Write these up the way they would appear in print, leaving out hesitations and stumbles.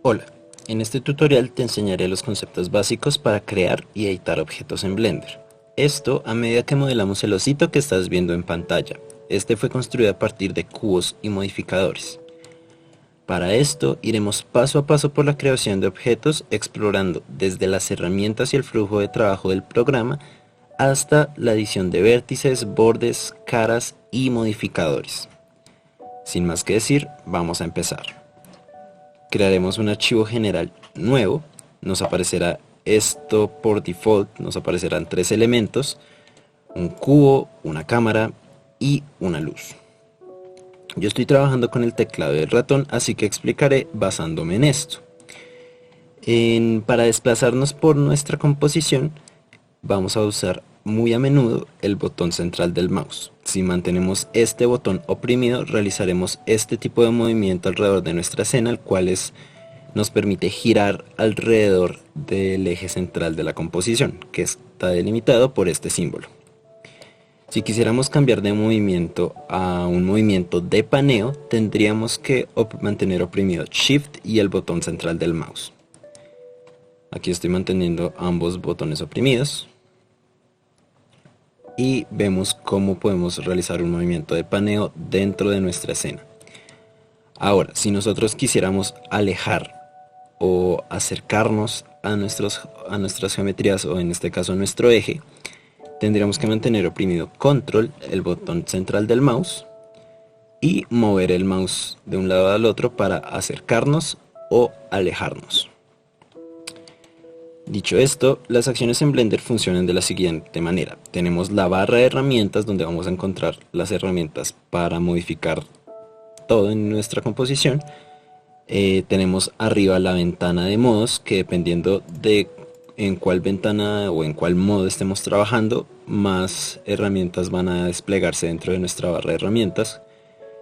Hola, en este tutorial te enseñaré los conceptos básicos para crear y editar objetos en Blender. Esto a medida que modelamos el osito que estás viendo en pantalla. Este fue construido a partir de cubos y modificadores. Para esto iremos paso a paso por la creación de objetos, explorando desde las herramientas y el flujo de trabajo del programa hasta la adición de vértices, bordes, caras y modificadores. Sin más que decir, vamos a empezar. Crearemos un archivo general nuevo. Nos aparecerá esto por default. Nos aparecerán tres elementos: un cubo, una cámara y una luz. Yo estoy trabajando con el teclado y el ratón, así que explicaré basándome en esto. Para desplazarnos por nuestra composición, vamos a usar muy a menudo el botón central del mouse. Si mantenemos este botón oprimido, realizaremos este tipo de movimiento alrededor de nuestra escena, el cual nos permite girar alrededor del eje central de la composición, que está delimitado por este símbolo. Si quisiéramos cambiar de movimiento a un movimiento de paneo, tendríamos que mantener oprimido Shift y el botón central del mouse. Aquí estoy manteniendo ambos botones oprimidos. Y vemos cómo podemos realizar un movimiento de paneo dentro de nuestra escena. Ahora, si nosotros quisiéramos alejar o acercarnos a nuestras geometrías, o en este caso a nuestro eje, tendríamos que mantener oprimido Control, el botón central del mouse, y mover el mouse de un lado al otro para acercarnos o alejarnos. Dicho esto, las acciones en Blender funcionan de la siguiente manera. Tenemos la barra de herramientas, donde vamos a encontrar las herramientas para modificar todo en nuestra composición. Tenemos arriba la ventana de modos, que dependiendo de en cuál ventana o en cuál modo estemos trabajando, más herramientas van a desplegarse dentro de nuestra barra de herramientas.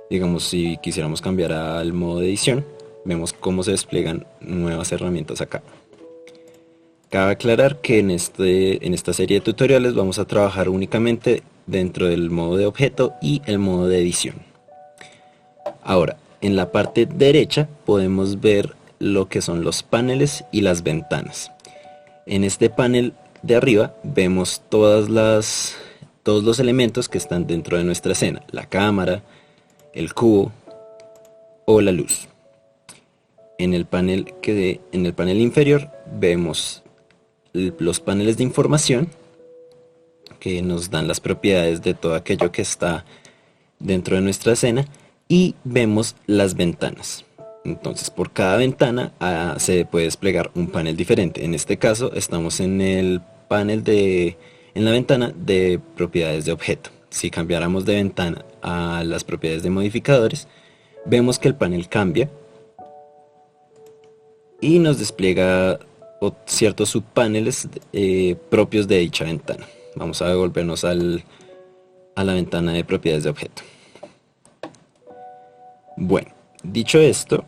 Digamos, si quisiéramos cambiar al modo de edición, vemos cómo se despliegan nuevas herramientas acá. Cabe aclarar que en esta serie de tutoriales vamos a trabajar únicamente dentro del modo de objeto y el modo de edición. Ahora, en la parte derecha podemos ver lo que son los paneles y las ventanas. En este panel de arriba vemos todos los elementos que están dentro de nuestra escena: la cámara, el cubo o la luz. En el panel inferior vemos los paneles de información, que nos dan las propiedades de todo aquello que está dentro de nuestra escena, y vemos las ventanas. Entonces, por cada ventana se puede desplegar un panel diferente. En este caso estamos en la ventana de propiedades de objeto. Si cambiáramos de ventana a las propiedades de modificadores, vemos que el panel cambia y nos despliega ciertos subpaneles propios de dicha ventana. Vamos a devolvernos a la ventana de propiedades de objeto. Bueno, dicho esto,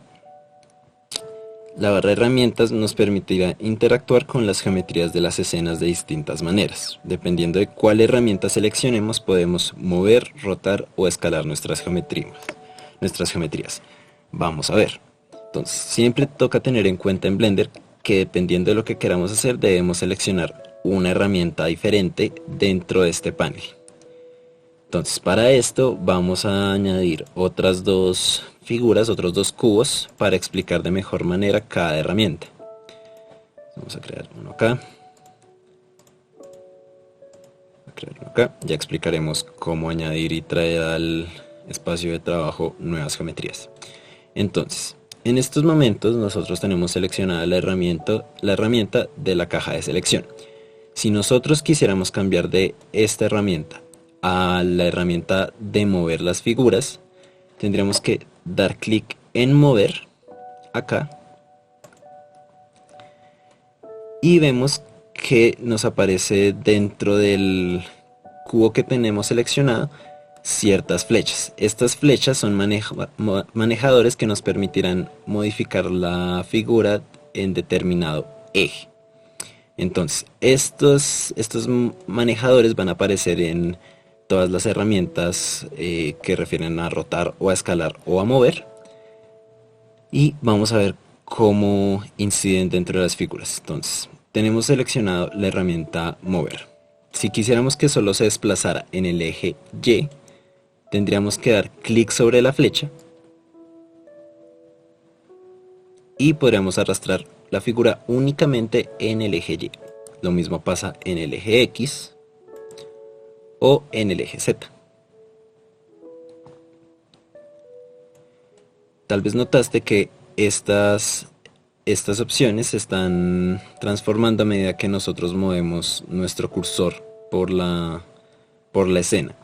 la barra de herramientas nos permitirá interactuar con las geometrías de las escenas de distintas maneras. Dependiendo de cuál herramienta seleccionemos, podemos mover, rotar o escalar nuestras geometrías. Vamos a ver. Entonces, siempre toca tener en cuenta en Blender que dependiendo de lo que queramos hacer, debemos seleccionar una herramienta diferente dentro de este panel. Entonces, para esto vamos a añadir otras dos figuras, otros dos cubos, para explicar de mejor manera cada herramienta. Vamos a crear uno acá. Ya explicaremos cómo añadir y traer al espacio de trabajo nuevas geometrías. Entonces, en estos momentos nosotros tenemos seleccionada la herramienta de la caja de selección. Si nosotros quisiéramos cambiar de esta herramienta a la herramienta de mover las figuras, tendríamos que dar clic en mover acá, y vemos que nos aparece dentro del cubo que tenemos seleccionado ciertas flechas. Estas flechas son manejadores que nos permitirán modificar la figura en determinado eje. Entonces, estos manejadores van a aparecer en todas las herramientas que refieren a rotar o a escalar o a mover. Y vamos a ver cómo inciden dentro de las figuras. Entonces, tenemos seleccionado la herramienta mover. Si quisiéramos que solo se desplazara en el eje Y, tendríamos que dar clic sobre la flecha y podríamos arrastrar la figura únicamente en el eje Y. Lo mismo pasa en el eje X o en el eje Z. Tal vez notaste que estas opciones se están transformando a medida que nosotros movemos nuestro cursor por la escena.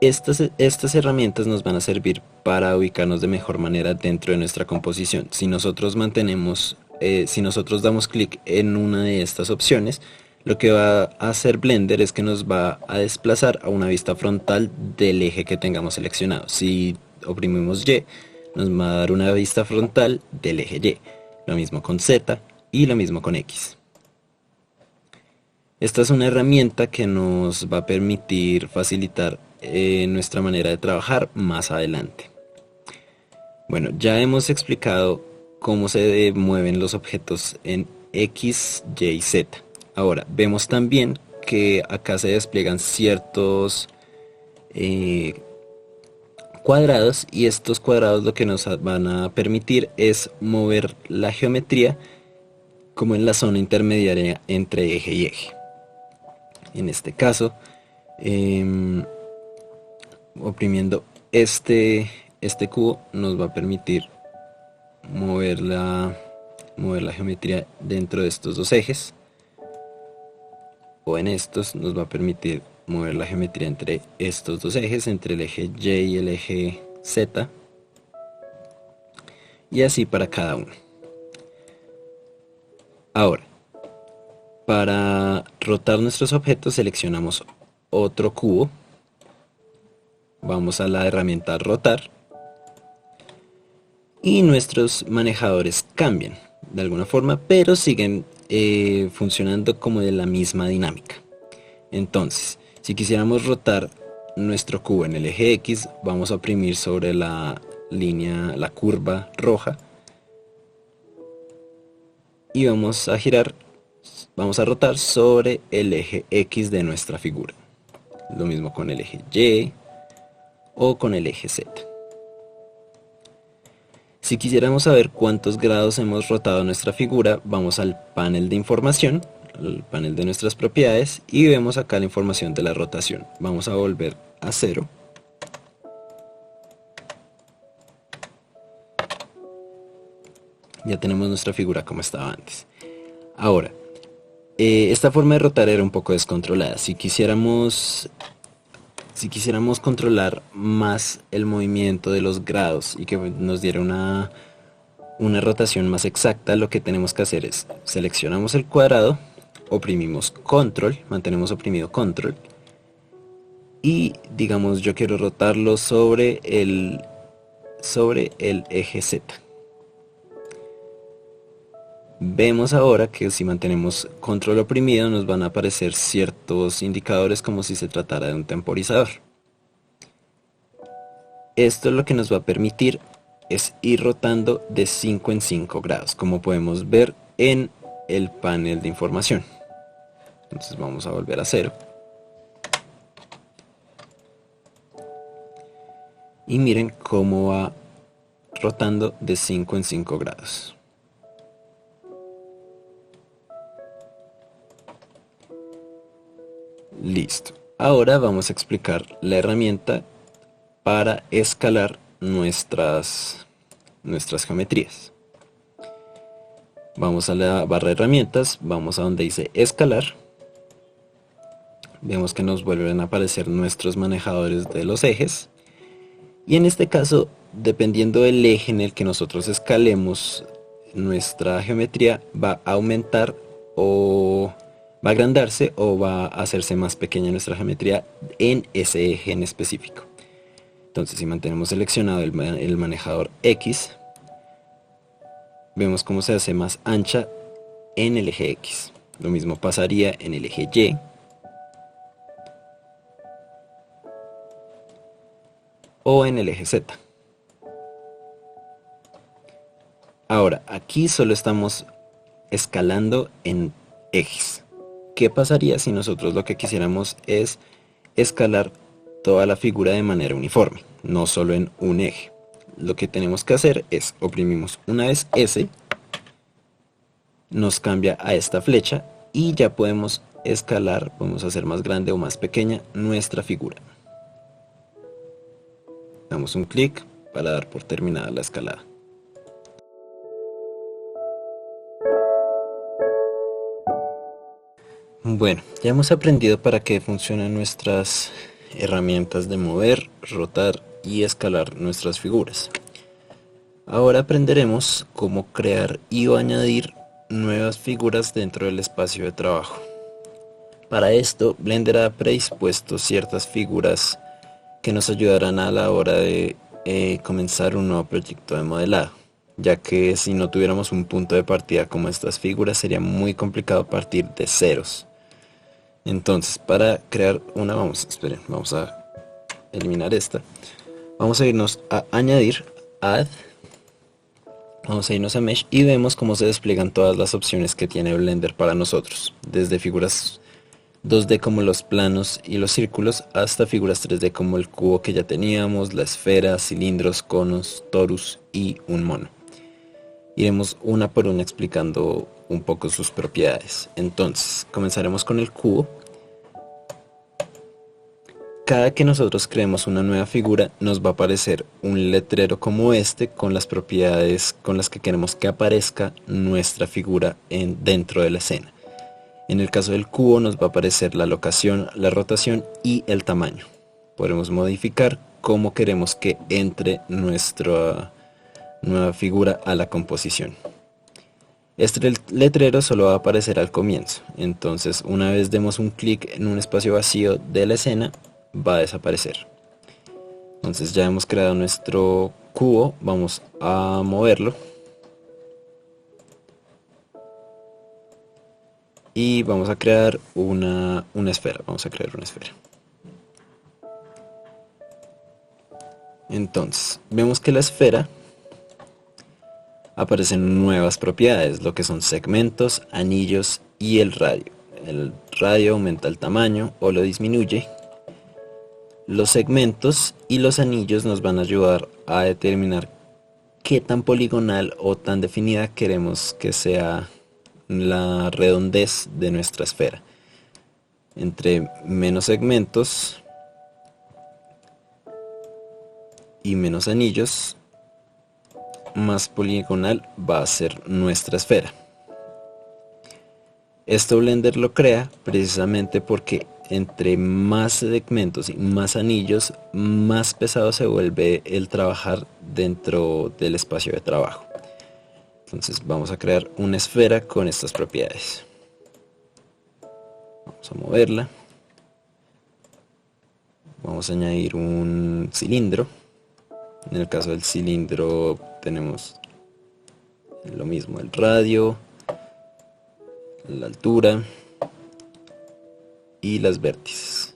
Estas herramientas nos van a servir para ubicarnos de mejor manera dentro de nuestra composición. Si nosotros damos clic en una de estas opciones, lo que va a hacer Blender es que nos va a desplazar a una vista frontal del eje que tengamos seleccionado. Si oprimimos Y, nos va a dar una vista frontal del eje Y. Lo mismo con Z y lo mismo con X. Esta es una herramienta que nos va a permitir facilitar nuestra manera de trabajar más adelante. Bueno, ya hemos explicado cómo se mueven los objetos en X, Y y Z. Ahora, vemos también que acá se despliegan ciertos eh, cuadrados, y estos cuadrados lo que nos van a permitir es mover la geometría como en la zona intermediaria entre eje y eje. En este caso, oprimiendo este cubo nos va a permitir mover mover la geometría dentro de estos dos ejes, o en estos nos va a permitir mover la geometría entre estos dos ejes, entre el eje Y y el eje Z, y así para cada uno. Ahora, para rotar nuestros objetos seleccionamos otro cubo, vamos a la herramienta rotar y nuestros manejadores cambian de alguna forma, pero siguen funcionando como de la misma dinámica. Entonces, si quisiéramos rotar nuestro cubo en el eje X, vamos a oprimir sobre la línea, la curva roja, y vamos a girar, vamos a rotar sobre el eje X de nuestra figura. Lo mismo con el eje Y o con el eje Z. Si quisiéramos saber cuántos grados hemos rotado nuestra figura, vamos al panel de información, al panel de nuestras propiedades, y vemos acá la información de la rotación. Vamos a volver a 0. Ya tenemos nuestra figura como estaba antes. Ahora, esta forma de rotar era un poco descontrolada. Si quisiéramos controlar más el movimiento de los grados y que nos diera una rotación más exacta, lo que tenemos que hacer es seleccionamos el cuadrado, oprimimos control, mantenemos oprimido control, y digamos yo quiero rotarlo sobre el eje Z. Vemos ahora que si mantenemos control oprimido nos van a aparecer ciertos indicadores como si se tratara de un temporizador. Esto lo que nos va a permitir es ir rotando de 5 en 5 grados, como podemos ver en el panel de información. Entonces vamos a volver a 0. Y miren cómo va rotando de 5 en 5 grados. Listo. Ahora vamos a explicar la herramienta para escalar nuestras geometrías. Vamos a la barra de herramientas, vamos a donde dice escalar. Vemos que nos vuelven a aparecer nuestros manejadores de los ejes. Y en este caso, dependiendo del eje en el que nosotros escalemos, nuestra geometría va a aumentar o va a agrandarse, o va a hacerse más pequeña nuestra geometría en ese eje en específico. Entonces, si mantenemos seleccionado el manejador X, vemos cómo se hace más ancha en el eje X. Lo mismo pasaría en el eje Y o en el eje Z. Ahora, aquí solo estamos escalando en ejes. ¿Qué pasaría si nosotros lo que quisiéramos es escalar toda la figura de manera uniforme, no solo en un eje? Lo que tenemos que hacer es oprimimos una vez S, nos cambia a esta flecha y ya podemos escalar, podemos hacer más grande o más pequeña nuestra figura. Damos un clic para dar por terminada la escalada. Bueno, ya hemos aprendido para qué funcionan nuestras herramientas de mover, rotar y escalar nuestras figuras. Ahora aprenderemos cómo crear y o añadir nuevas figuras dentro del espacio de trabajo. Para esto, Blender ha predispuesto ciertas figuras que nos ayudarán a la hora de comenzar un nuevo proyecto de modelado, ya que si no tuviéramos un punto de partida como estas figuras sería muy complicado partir de ceros. Entonces, para crear una, vamos a eliminar esta. Vamos a irnos a añadir, add, vamos a irnos a mesh y vemos cómo se despliegan todas las opciones que tiene Blender para nosotros, desde figuras 2D como los planos y los círculos hasta figuras 3D como el cubo que ya teníamos, la esfera, cilindros, conos, torus y un mono. Iremos una por una explicando un poco sus propiedades. Entonces, comenzaremos con el cubo. Cada que nosotros creemos una nueva figura, nos va a aparecer un letrero como este con las propiedades con las que queremos que aparezca nuestra figura dentro de la escena. En el caso del cubo nos va a aparecer la locación, la rotación y el tamaño. Podremos modificar cómo queremos que entre nuestra nueva figura a la composición. Este letrero solo va a aparecer al comienzo, entonces una vez demos un clic en un espacio vacío de la escena, va a desaparecer. Entonces ya hemos creado nuestro cubo, vamos a moverlo. Y vamos a crear una esfera, vamos a crear una esfera. Entonces, vemos que la esfera aparecen nuevas propiedades, lo que son segmentos, anillos y el radio. El radio aumenta el tamaño o lo disminuye. Los segmentos y los anillos nos van a ayudar a determinar qué tan poligonal o tan definida queremos que sea la redondez de nuestra esfera. Entre menos segmentos y menos anillos, más poligonal va a ser nuestra esfera. Esto Blender lo crea precisamente porque entre más segmentos y más anillos, más pesado se vuelve el trabajar dentro del espacio de trabajo. Entonces vamos a crear una esfera con estas propiedades. Vamos a moverla. Vamos a añadir un cilindro. En el caso del cilindro tenemos lo mismo, el radio, la altura y las vértices.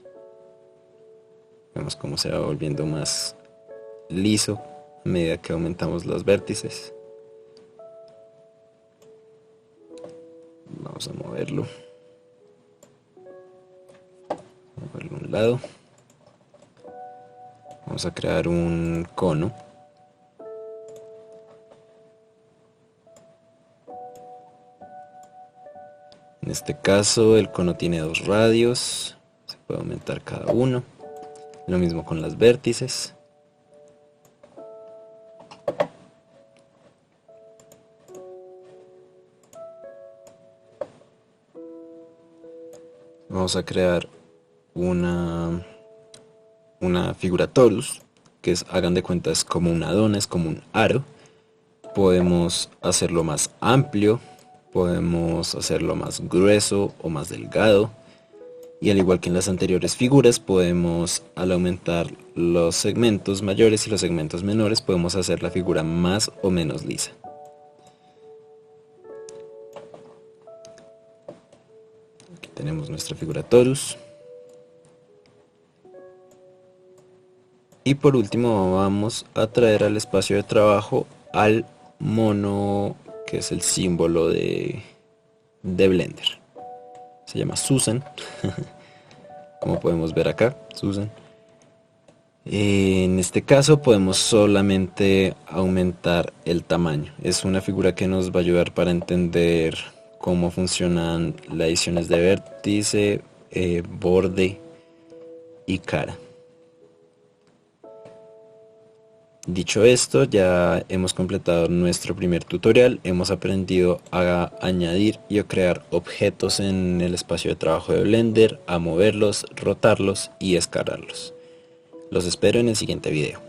Vemos cómo se va volviendo más liso a medida que aumentamos los vértices. Vamos a moverlo a un lado. Vamos a crear un cono. En este caso el cono tiene dos radios, se puede aumentar cada uno. Lo mismo con las vértices. Vamos a crear una figura torus, que es, hagan de cuenta, es como una dona, es como un aro. Podemos hacerlo más amplio, podemos hacerlo más grueso o más delgado. Y al igual que en las anteriores figuras, podemos, al aumentar los segmentos mayores y los segmentos menores, podemos hacer la figura más o menos lisa. Aquí tenemos nuestra figura torus. Y por último vamos a traer al espacio de trabajo al mono que es el símbolo de Blender. Se llama Susan, como podemos ver acá, Susan. En este caso podemos solamente aumentar el tamaño. Es una figura que nos va a ayudar para entender cómo funcionan las ediciones de vértice, borde y cara. Dicho esto, ya hemos completado nuestro primer tutorial. Hemos aprendido a añadir y a crear objetos en el espacio de trabajo de Blender, a moverlos, rotarlos y escalarlos. Los espero en el siguiente video.